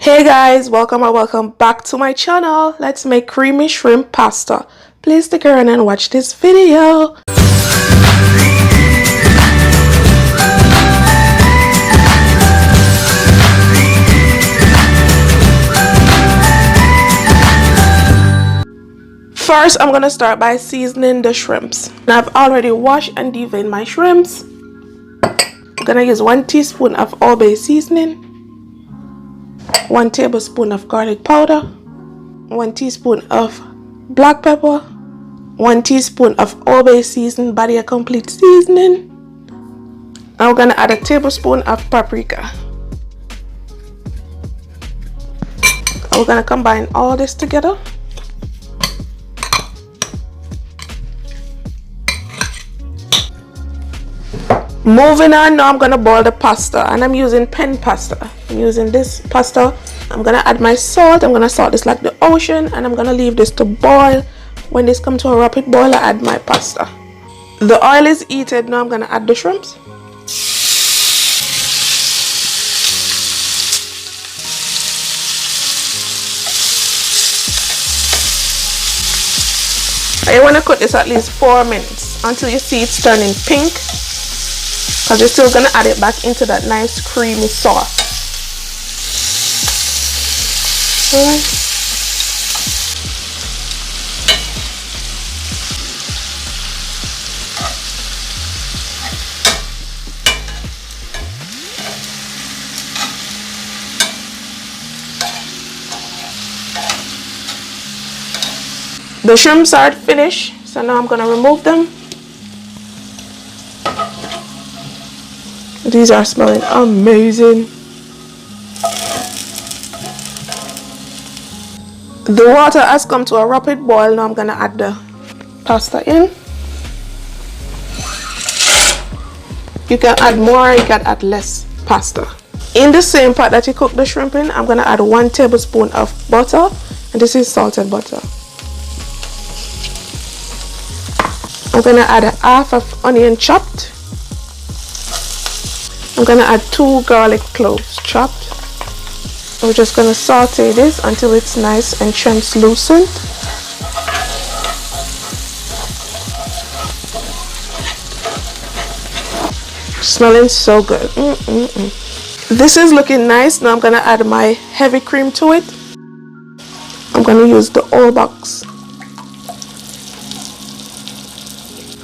Hey guys, welcome or welcome back to my channel. Let's make creamy shrimp pasta. Please stick around and watch this video. First, I'm gonna start by seasoning the shrimps. I've already washed and deveined my shrimps. I'm gonna use 1 teaspoon of Old Bay seasoning, 1 tablespoon of garlic powder, 1 teaspoon of black pepper, 1 teaspoon of Old Bay seasoned Badia complete seasoning. I'm gonna add a tablespoon of paprika. We're gonna combine all this together. Moving on, now I'm gonna boil the pasta, and I'm using pen pasta. I'm using this pasta. I'm gonna add my salt. I'm gonna salt this like the ocean, and I'm gonna leave this to boil. When this comes to a rapid boil, I add my pasta. The oil is heated. Now I'm gonna add the shrimps. I wanna cook this at least 4 minutes until you see it's turning pink, because you're still gonna add it back into that nice creamy sauce. Alright. The shrimps are finished, so now I'm gonna remove them. These are smelling amazing. The water has come to a rapid boil. Now I'm gonna add the pasta in. You can add more, you can add less pasta. In the same pot that you cook the shrimp in, I'm gonna add 1 tablespoon of butter, and this is salted butter. I'm gonna add half of onion chopped. I'm gonna add 2 garlic cloves chopped. We're just gonna saute this until it's nice and translucent. Smelling so good. This is looking nice. Now I'm gonna add my heavy cream to it. I'm gonna use the whole box.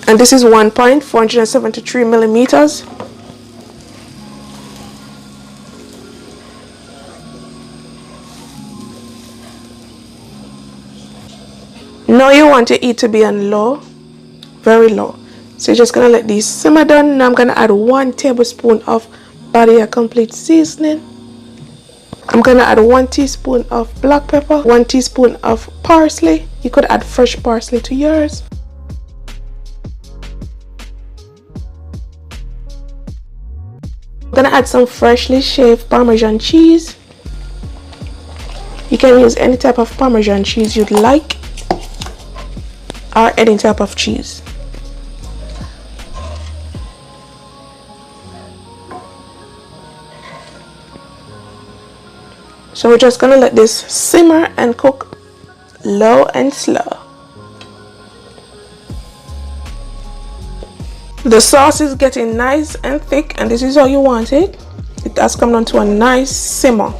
And this is 1.473 millimeters. Now you want your heat to be on low, very low. So you're just gonna let these simmer down. Now I'm gonna add 1 tablespoon of Badia complete seasoning. I'm gonna add 1 teaspoon of black pepper, 1 teaspoon of parsley. You could add fresh parsley to yours. I'm gonna add some freshly shaved Parmesan cheese. You can use any type of Parmesan cheese you'd like, or any type of cheese. So we're just gonna let this simmer and cook low and slow. The sauce is getting nice and thick, and this is how you want it. It has come down to a nice simmer,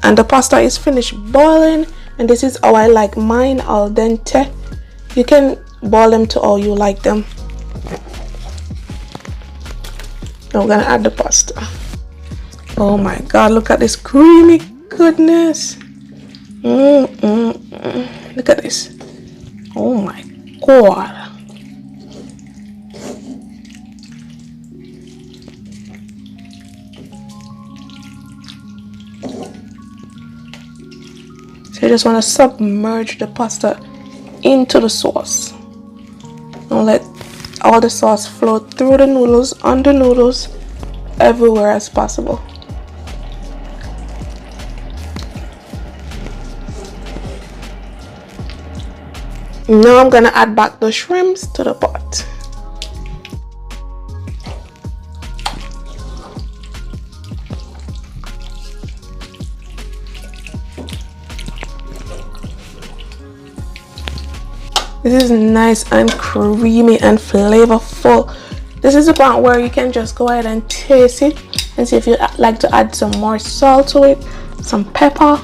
and the pasta is finished boiling, and this is how I like mine, al dente. You can boil them to how you like them. Now we're gonna add the pasta. Oh my god, look at this creamy goodness. Look at this. Oh my god. So you just want to submerge the pasta into the sauce. And let all the sauce flow through the noodles, on the noodles, everywhere as possible. Now I'm gonna add back the shrimps to the pot. This is nice and creamy and flavorful. This is the part where you can just go ahead and taste it and see if you like to add some more salt to it, some pepper,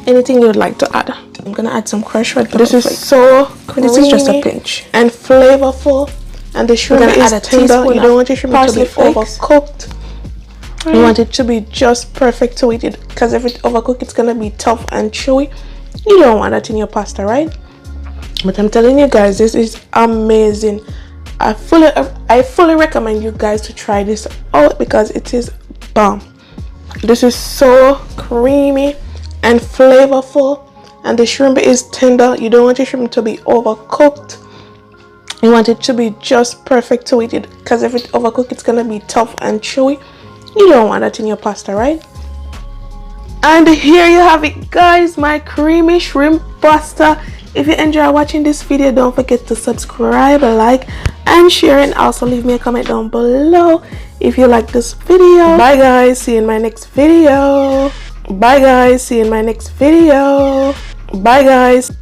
anything you would like to add. I'm gonna add some crushed red pepper. This is so creamy. This is just a pinch and flavorful, and the shrimp is tender. You don't want your shrimp to be overcooked. You want it to be just perfect to eat it, because if it's overcooked, it's gonna be tough and chewy. You don't want that in your pasta, right? But I'm telling you guys, this is amazing. I fully recommend you guys to try this out because it is bomb. This is so creamy and flavorful, and the shrimp is tender. You don't want your shrimp to be overcooked. You want it to be just perfect to eat it, because if it's overcooked, it's gonna be tough and chewy. You don't want that in your pasta, right? And here you have it, guys, my creamy shrimp pasta. If you enjoy watching this video, don't forget to subscribe, like, and share, and also leave me a comment down below if you like this video. Bye guys, see you in my next video. Bye guys, see you in my next video. Bye guys.